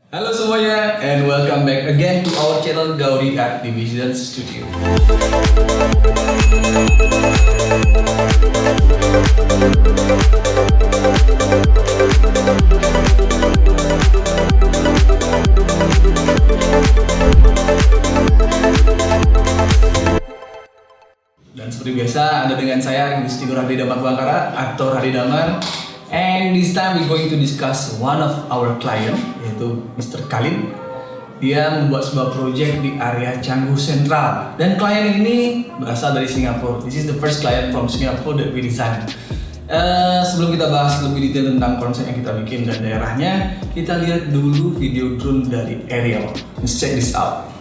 Halo semuanya, and welcome back again to our channel Gauri Art Division Studio. Dan seperti biasa, ada dengan saya Gusti Hadi Damar Bangkara, aktor Hadi Damar. And this time we're going to discuss one of our client, yaitu Mr. Khalid. Dia membuat sebuah project di area Canggu Central. Dan klien ini berasal dari Singapura. This is the first client from Singapore that we design. Sebelum kita bahas lebih detail tentang konsep yang kita bikin dan daerahnya, kita lihat dulu video drone dari Ariel. Let's check this out.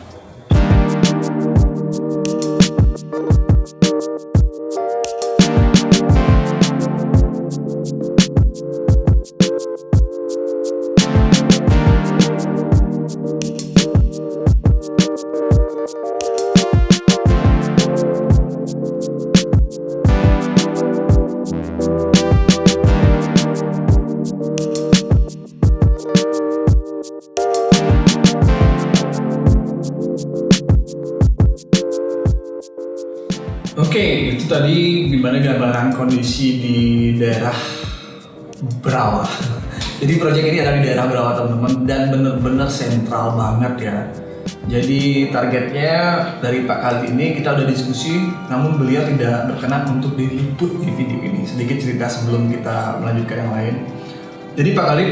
Oke, itu tadi gimana gambaran kondisi di daerah Brawa. Jadi proyek ini ada di daerah Brawa teman-teman, dan bener-bener sentral banget ya. Jadi targetnya dari Pak Khalid ini kita udah diskusi, namun beliau tidak berkenan untuk diliput di video ini. Sedikit cerita sebelum kita melanjutkan yang lain. Jadi Pak Khalid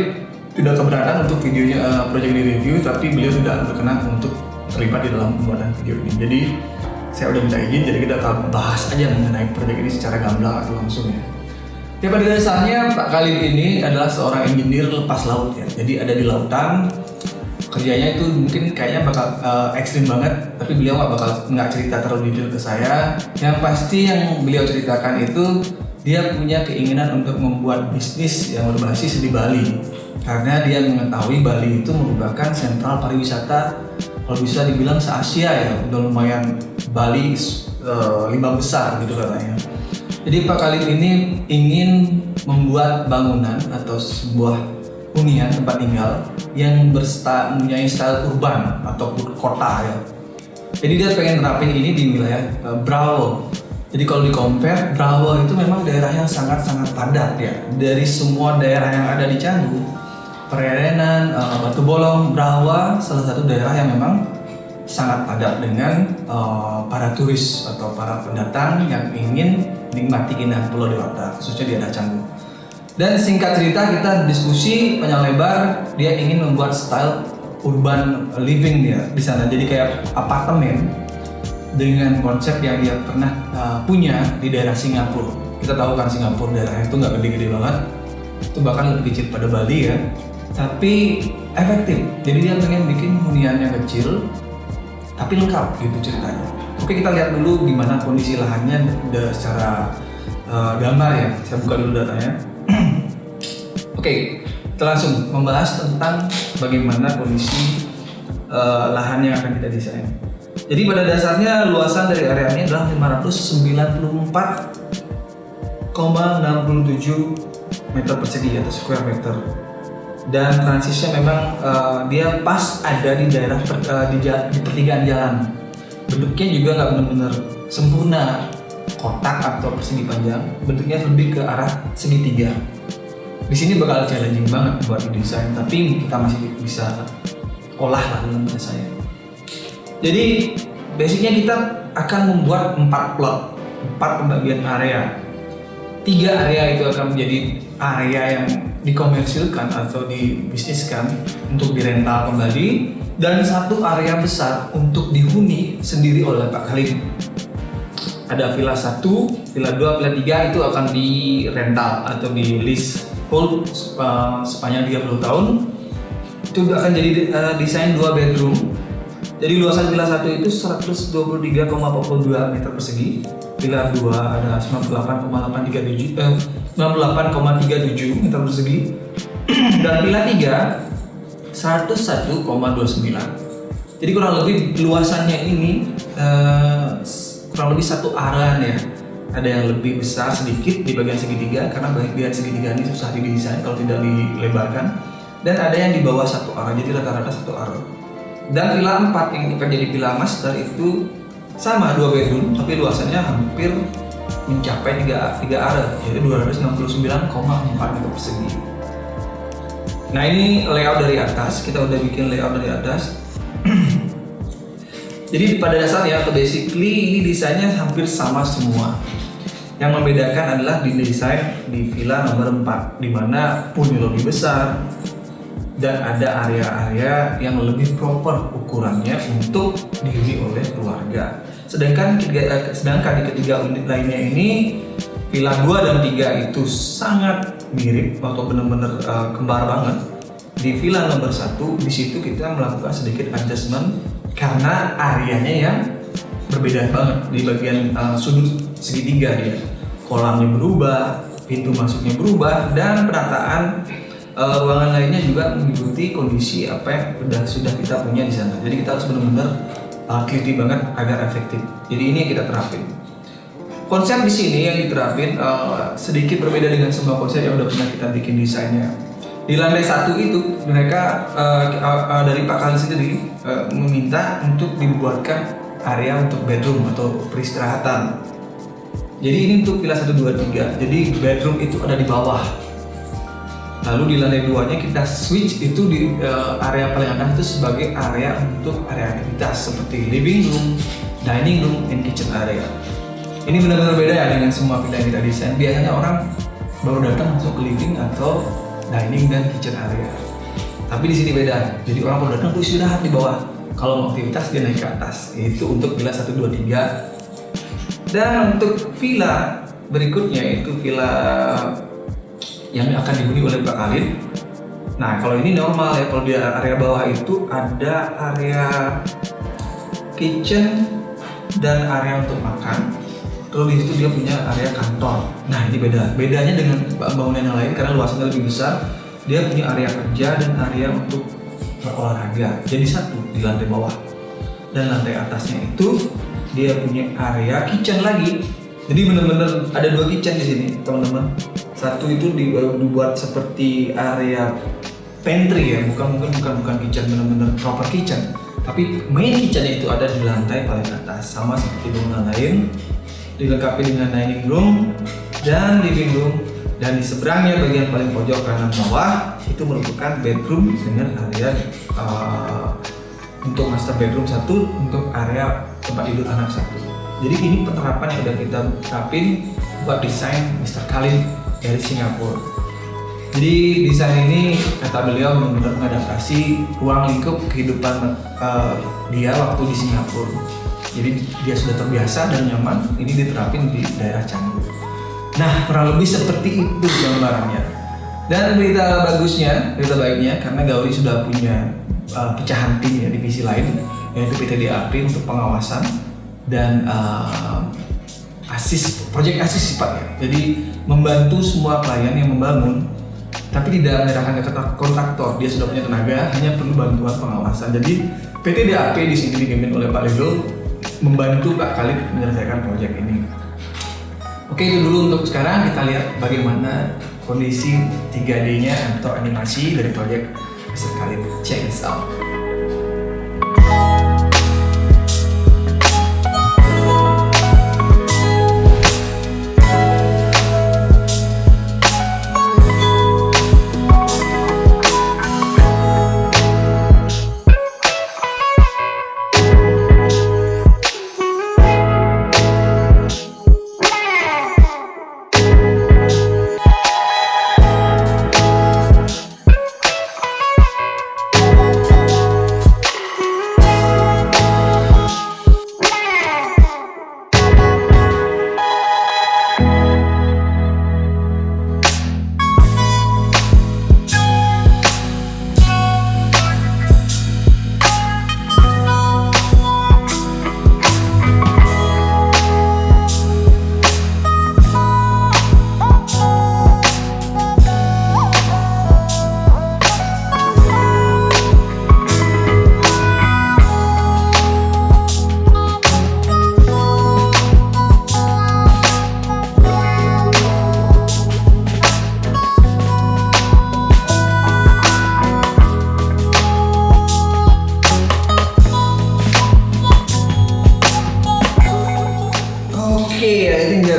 tidak keberatan untuk videonya proyek ini review, tapi beliau tidak berkenan untuk terlibat di dalam pembuatan video ini. Jadi saya udah minta izin, jadi kita akan bahas aja mengenai proyek ini secara gamblang atau langsung ya. Ya, pada dasarnya Pak Khalid ini adalah seorang engineer lepas laut ya. Jadi ada di lautan, kerjanya itu mungkin kayaknya bakal ekstrim banget, tapi beliau nggak cerita terlalu detail ke saya. Yang pasti yang beliau ceritakan itu dia punya keinginan untuk membuat bisnis yang berbasis di Bali, karena dia mengetahui Bali itu merupakan sentral pariwisata, kalau bisa dibilang se-Asia ya, udah lumayan. Bali 5 besar gitu katanya. Jadi Pak Khalid ini ingin membuat bangunan atau sebuah hunian tempat tinggal yang mempunyai style urban atau kota ya. Jadi dia pengen nerapin ini di wilayah Brawa. Jadi kalau di-compare, Brawa itu memang daerah yang sangat-sangat padat ya. Dari semua daerah yang ada di Canggu, Pererenan, Batu Bolong, Brawa salah satu daerah yang memang sangat padat dengan para turis atau para pendatang yang ingin menikmati keindahan Pulau Dewata, khususnya di daerah Canggu. Dan singkat cerita kita diskusi panjang lebar, dia ingin membuat style urban living dia di sana. Jadi kayak apartemen dengan konsep yang dia pernah punya di daerah Singapura. Kita tahu kan Singapura daerahnya itu nggak gede-gede banget, itu bahkan lebih kecil pada Bali ya. Tapi efektif. Jadi dia pengen bikin huniannya kecil tapi lengkap gitu ceritanya. Oke, kita lihat dulu gimana kondisi lahannya secara gambar ya. Saya buka dulu datanya. Oke, kita langsung membahas tentang bagaimana kondisi lahan yang akan kita desain. Jadi pada dasarnya luasan dari area ini adalah 594,67 meter persegi atau square meter. Dan transisinya memang dia pas ada di daerah di pertigaan jalan. Bentuknya juga nggak benar-benar sempurna kotak atau persegi panjang, bentuknya lebih ke arah segitiga. Di sini bakal challenging banget buat desain, tapi kita masih bisa olah lah dalam saya. Jadi basicnya kita akan membuat 4 plot, 4 pembagian area. 3 area itu akan menjadi area yang dikomersilkan atau dibisniskan untuk dirental kembali, dan 1 area besar untuk dihuni sendiri oleh Pak Khalid. Ada villa 1, villa 2, villa 3 itu akan dirental atau di lease hold sepanjang 30 tahun. Itu akan jadi desain 2 bedroom. Jadi luasan villa 1 itu 123,42 meter persegi. Villa 2 ada 98,37 meter persegi, dan villa 3 101,29. Jadi kurang lebih luasannya ini kurang lebih 1 aran ya. Ada yang lebih besar sedikit di bagian segitiga, karena bagian segitiga ini susah didesain kalau tidak dilebarkan. dan ada yang di bawah satu arah, jadi rata-rata satu arah. Dan villa 4 yang akan jadi villa master itu sama 2 bedroom tapi luasannya hampir mencapai 3 arah, yaitu 269,4 meter persegi. Nah ini layout dari atas, kita udah bikin layout dari atas. Jadi pada dasarnya atau basically ini desainnya hampir sama semua. Yang membedakan adalah di desain di villa nomor 4, di mana punya lebih besar dan ada area-area yang lebih proper ukurannya untuk dihuni oleh keluarga. Sedangkan di ketiga unit lainnya ini, villa 2 dan 3 itu sangat mirip atau benar-benar kembar banget. Di villa nomor 1 di situ kita melakukan sedikit adjustment karena areanya yang berbeda banget di bagian sudut segitiga dia. Kolamnya berubah, pintu masuknya berubah, dan penataan ruangan lainnya juga mengikuti kondisi apa yang sudah kita punya di sana. Jadi kita harus benar-benar teliti banget agar efektif. Jadi ini yang kita terapin. Konsep di sini yang diterapin sedikit berbeda dengan semua konsep yang udah pernah kita bikin desainnya. Di lantai 1 itu mereka dari Pak Khalid sendiri meminta untuk dibuatkan area untuk bedroom atau peristirahatan. Jadi ini untuk villa 1, 2, 3. Jadi bedroom itu ada di bawah. Lalu di lantai 2-nya kita switch itu di area paling atas itu sebagai area untuk area aktivitas seperti living room, dining room, and kitchen area. Ini benar-benar beda ya dengan semua villa yang kita desain. Biasanya orang baru datang masuk ke living atau dining dan kitchen area. Tapi di sini beda. Jadi orang baru datang tuh istirahat di bawah. Kalau mau aktivitas dia naik ke atas. Itu untuk villa 1, 2, 3. Dan untuk villa berikutnya itu villa yang akan dihuni oleh Pak Khalid. Nah kalau ini normal ya, kalau di area bawah itu ada area kitchen dan area untuk makan. Terus di situ dia punya area kantor. Nah ini bedanya dengan bangunan yang lain karena luasannya lebih besar. Dia punya area kerja dan area untuk berolahraga. Jadi satu di lantai bawah. Dan lantai atasnya itu dia punya area kitchen lagi. Jadi benar-benar ada 2 kitchen di sini, teman-teman. Satu itu dibuat seperti area pantry ya, bukan kitchen benar-benar proper kitchen. Tapi main kitchen itu ada di lantai paling atas, sama seperti bangunan lain, dilengkapi dengan dining room dan living room. Dan di seberangnya bagian paling pojok kanan bawah itu merupakan bedroom dengan area untuk master bedroom 1, untuk area tempat tidur anak 1. Jadi ini penerapan yang udah kita terapin buat desain Mr. Khalid dari Singapura. Jadi desain ini kata beliau benar-benar mengadaptasi ruang lingkup kehidupan dia waktu di Singapura. Jadi dia sudah terbiasa dan nyaman, ini diterapin di daerah Canggu. Nah kurang lebih seperti itu gambarannya. Dan berita baiknya karena Gauri sudah punya pecahan tim ya, divisi lain yaitu PT DAP untuk pengawasan dan proyek asis sifatnya. Jadi membantu semua klien yang membangun tapi tidak menyerahkan ke kontraktor. Dia sudah punya tenaga, hanya perlu bantuan pengawasan. Jadi PT DAP di sini dipimpin oleh Pak Lego membantu Pak Khalid menyelesaikan proyek ini. Oke, itu dulu untuk sekarang. Kita lihat bagaimana kondisi 3D-nya atau animasi dari proyek Mr. Khalid. Check this out.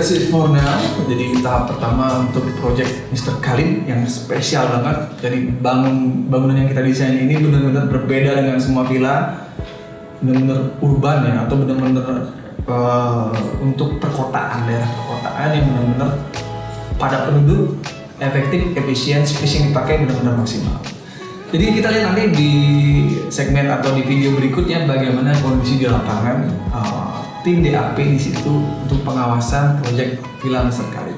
that's it for now. Jadi tahap pertama untuk project Mr. Kalim yang spesial banget. Jadi bangunan yang kita desain ini benar-benar berbeda dengan semua villa, benar-benar urban ya, atau benar-benar untuk perkotaan, daerah perkotaan yang benar-benar padat penduduk, efektif, efisien, space yang dipakai benar-benar maksimal. Jadi kita lihat nanti di segmen atau di video berikutnya bagaimana kondisi di lapangan tim DAP di situ untuk pengawasan proyek Villa Mr. Kalim.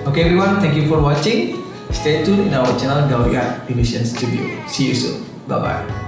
Okay everyone, thank you for watching. Stay tuned in our channel Gaulia Division Studio. See you soon. Bye bye.